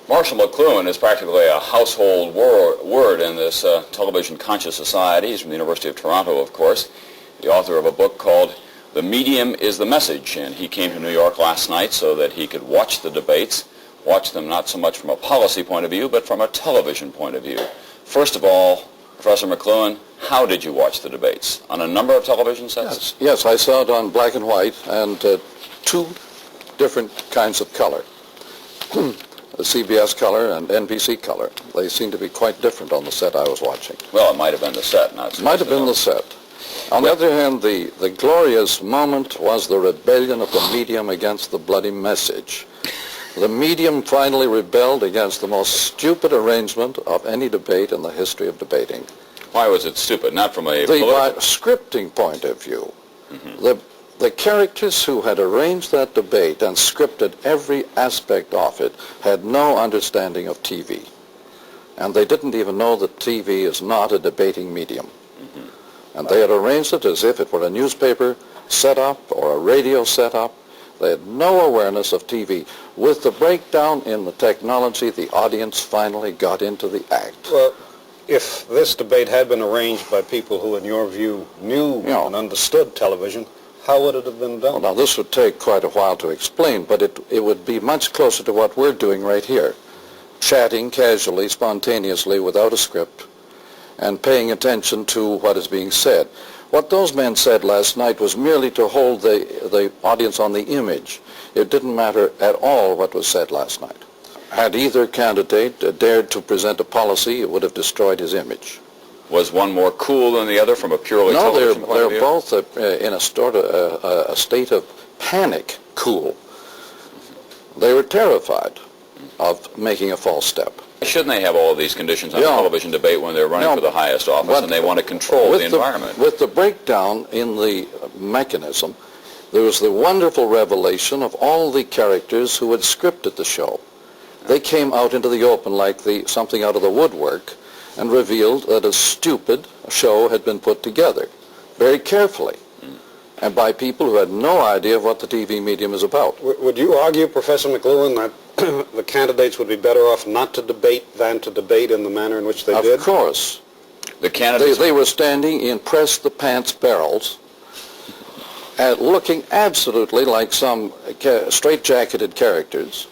Marshall McLuhan is practically a household word in this television-conscious society. He's from the University of Toronto, of course, the author of a book called The Medium is the Message, and he came to New York last night so that he could watch the debates, watch them not so much from a policy point of view, but from a television point of view. First of all, Professor McLuhan, how did you watch the debates? On a number of television sets? Yes, I saw it on black and white and two different kinds of color. The CBS color and NBC color. They seem to be quite different on the set I was watching. Well, it might have been the set, not so Might have been the set. On the other hand, the glorious moment was the rebellion of the medium against the bloody message. The medium finally rebelled against the most stupid arrangement of any debate in the history of debating. Why was it stupid? Not from a The scripting point of view. Mm-hmm. The characters who had arranged that debate and scripted every aspect of it had no understanding of TV. And they didn't even know that TV is not a debating medium. Mm-hmm. And they had arranged it as if it were a newspaper setup or a radio setup. They had no awareness of TV. With the breakdown in the technology, the audience finally got into the act. Well, if this debate had been arranged by people who, in your view, knew and understood television, how would it have been done? Well, now, this would take quite a while to explain, but it would be much closer to what we're doing right here. Chatting casually, spontaneously, without a script, and paying attention to what is being said. What those men said last night was merely to hold the audience on the image. It didn't matter at all what was said last night. Had either candidate dared to present a policy, it would have destroyed his image. Was one more cool than the other from a purely television point of view? No, they're both in a state of panic cool. They were terrified of making a false step. Shouldn't they have all of these conditions on a television debate when they're running for the highest office and they want to control the environment? With the breakdown in the mechanism, there was the wonderful revelation of all the characters who had scripted the show. They came out into the open like something out of the woodwork and revealed that a stupid show had been put together very carefully and by people who had no idea of what the TV medium is about. Would you argue, Professor McLuhan, that the candidates would be better off not to debate than to debate in the manner in which they did? Of course. The candidates... They were standing in press-the-pants barrels looking absolutely like some straight-jacketed characters.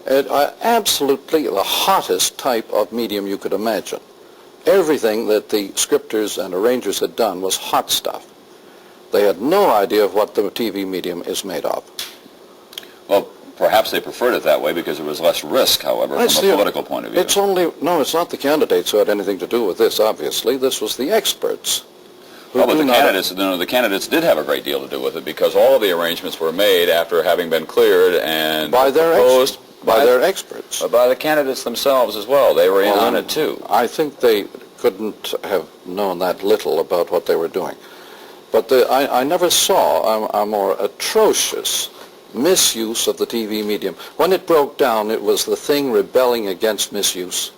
Absolutely the hottest type of medium you could imagine. Everything that the scripters and arrangers had done was hot stuff. They had no idea of what the TV medium is made of. Well, perhaps they preferred it that way because there was less risk, however, from a political point of view. It's not the candidates who had anything to do with this, obviously. This was the experts. Well, but the candidates did have a great deal to do with it because all of the arrangements were made after having been cleared and proposed by their experts. By the candidates themselves as well. They were in on it too. I think they couldn't have known that little about what they were doing. But I never saw a more atrocious misuse of the TV medium. When it broke down, it was the thing rebelling against misuse.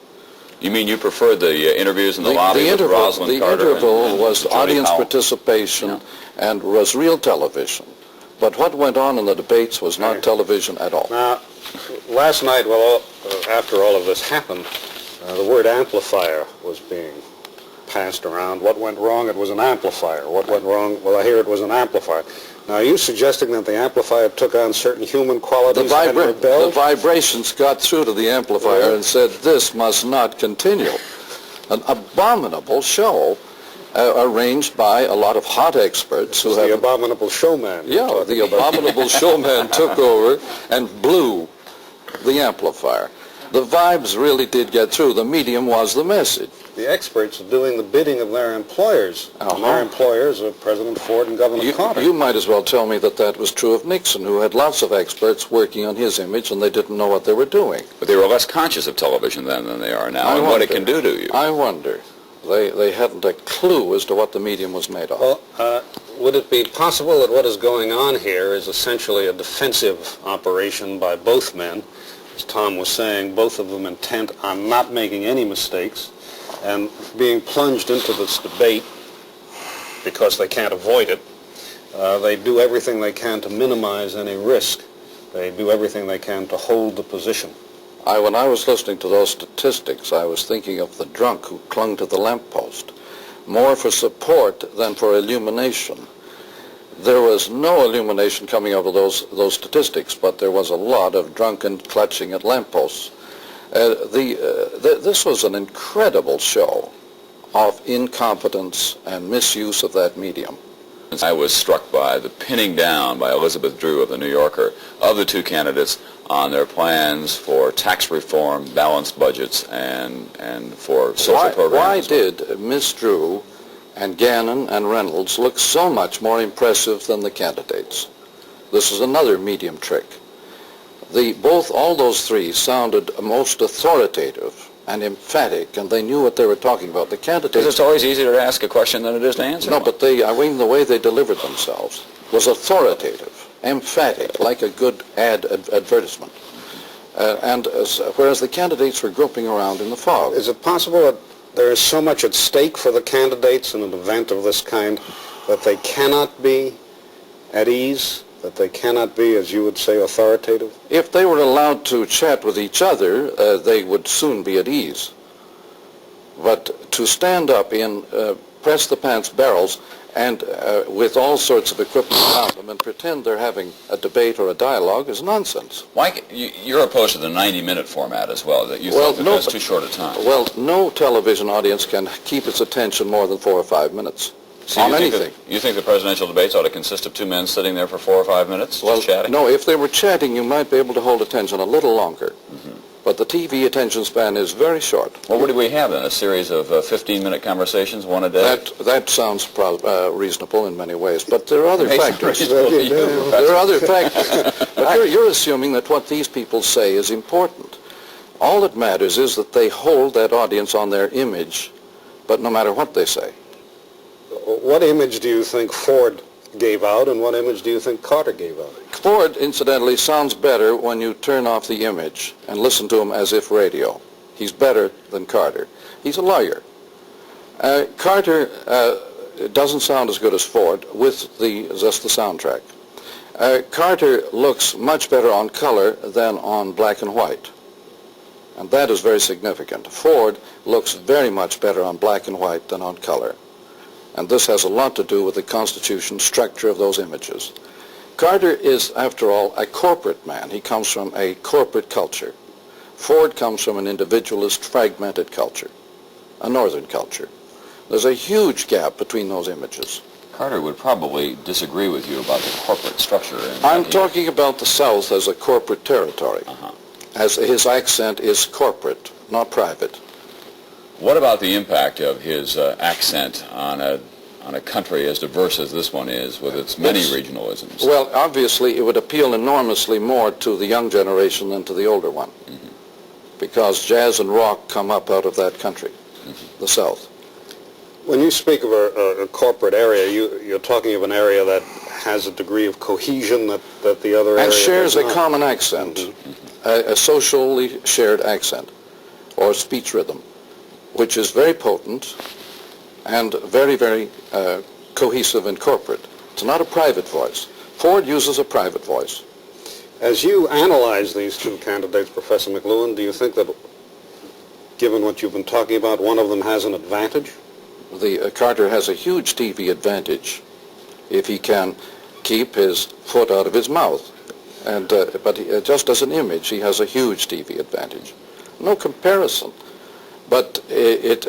You mean you preferred the interviews in the lobby with Rosalind Carter? The interval was and audience participation and was real television. But what went on in the debates was not television at all. Now, last night, after all of this happened, the word amplifier was being passed around. What went wrong? It was an amplifier. What went wrong? Well, I hear it was an amplifier. Now, are you suggesting that the amplifier took on certain human qualities and rebelled? The vibrations got through to the amplifier and said, this must not continue. An abominable show arranged by a lot of hot experts who have... The abominable showman. Yeah, the abominable showman took over and blew the amplifier. The vibes really did get through. The medium was the message. The experts are doing the bidding of their employers. And their employers are President Ford and Governor Carter. You might as well tell me that was true of Nixon, who had lots of experts working on his image, and they didn't know what they were doing. But they were less conscious of television then than they are now, what it can do to you. I wonder. They hadn't a clue as to what the medium was made of. Well, would it be possible that what is going on here is essentially a defensive operation by both men? As Tom was saying, both of them intent on not making any mistakes and being plunged into this debate because they can't avoid it. They do everything they can to minimize any risk. They do everything they can to hold the position. When I was listening to those statistics, I was thinking of the drunk who clung to the lamppost, more for support than for illumination. There was no illumination coming out of those statistics, but there was a lot of drunken clutching at lampposts. This was an incredible show of incompetence and misuse of that medium. I was struck by the pinning down by Elizabeth Drew of the New Yorker of the two candidates on their plans for tax reform, balanced budgets, and for social programs. Why did Miss Drew and Gannon and Reynolds look so much more impressive than the candidates? This is another medium trick. All those three sounded most authoritative and emphatic, and they knew what they were talking about. The candidates... Because it's always easier to ask a question than it is to answer No, one. but the way they delivered themselves was authoritative, emphatic, like a good advertisement. Whereas the candidates were groping around in the fog. Is it possible that there is so much at stake for the candidates in an event of this kind that they cannot be at ease, that they cannot be, as you would say, authoritative? If they were allowed to chat with each other, they would soon be at ease. But to stand up in press-the-pants barrels and with all sorts of equipment around them and pretend they're having a debate or a dialogue is nonsense. Why, you're opposed to the 90-minute format as well, that you think that's too short a time. Well, no television audience can keep its attention more than 4 or 5 minutes. So on anything. You think the presidential debates ought to consist of two men sitting there for 4 or 5 minutes just chatting? No, if they were chatting, you might be able to hold attention a little longer. Mm-hmm. But the TV attention span is very short. Well, what do we have then? A series of 15-minute conversations, one a day? That sounds reasonable in many ways, but there are other factors. There are other factors. But you're assuming that what these people say is important. All that matters is that they hold that audience on their image, but no matter what they say. What image do you think Ford gave out, and what image do you think Carter gave out? Ford, incidentally, sounds better when you turn off the image and listen to him as if radio. He's better than Carter. He's a lawyer. Carter doesn't sound as good as Ford with just the soundtrack. Carter looks much better on color than on black and white. And that is very significant. Ford looks very much better on black and white than on color. And this has a lot to do with the constitution structure of those images. Carter is, after all, a corporate man. He comes from a corporate culture. Ford comes from an individualist, fragmented culture, a northern culture. There's a huge gap between those images. Carter would probably disagree with you about the corporate structure. I'm talking about the South as a corporate territory. As his accent is corporate, not private. What about the impact of his accent on a country as diverse as this one is, with its many regionalisms? Well, obviously, it would appeal enormously more to the young generation than to the older one, because jazz and rock come up out of that country, the South. When you speak of a corporate area, you're talking of an area that has a degree of cohesion that the other area and shares does a not. common accent, a socially shared accent, or speech rhythm, which is very potent and very, very cohesive and corporate. It's not a private voice. Ford uses a private voice. As you analyze these two candidates, Professor McLuhan, do you think that, given what you've been talking about, one of them has an advantage? Carter has a huge TV advantage if he can keep his foot out of his mouth. But just as an image, he has a huge TV advantage. No comparison. But it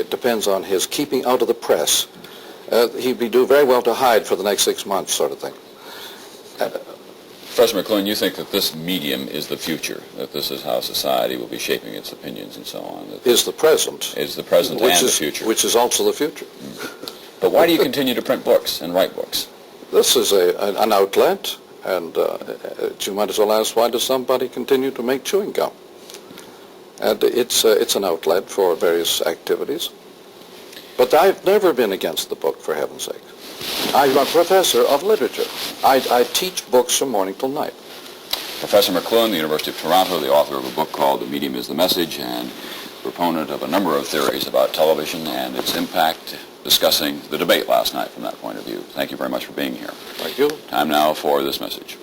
depends on his keeping out of the press. He'd do very well to hide for the next 6 months, sort of thing. Professor McLuhan, you think that this medium is the future, that this is how society will be shaping its opinions and so on? Is the present. Is the present and the future. Which is also the future. But why do you continue to print books and write books? This is an outlet, and you might as well ask, why does somebody continue to make chewing gum? And it's an outlet for various activities. But I've never been against the book, for heaven's sake. I'm a professor of literature. I teach books from morning till night. Professor McLuhan, the University of Toronto, the author of a book called The Medium is the Message, and proponent of a number of theories about television and its impact, discussing the debate last night from that point of view. Thank you very much for being here. Thank you. Time now for this message.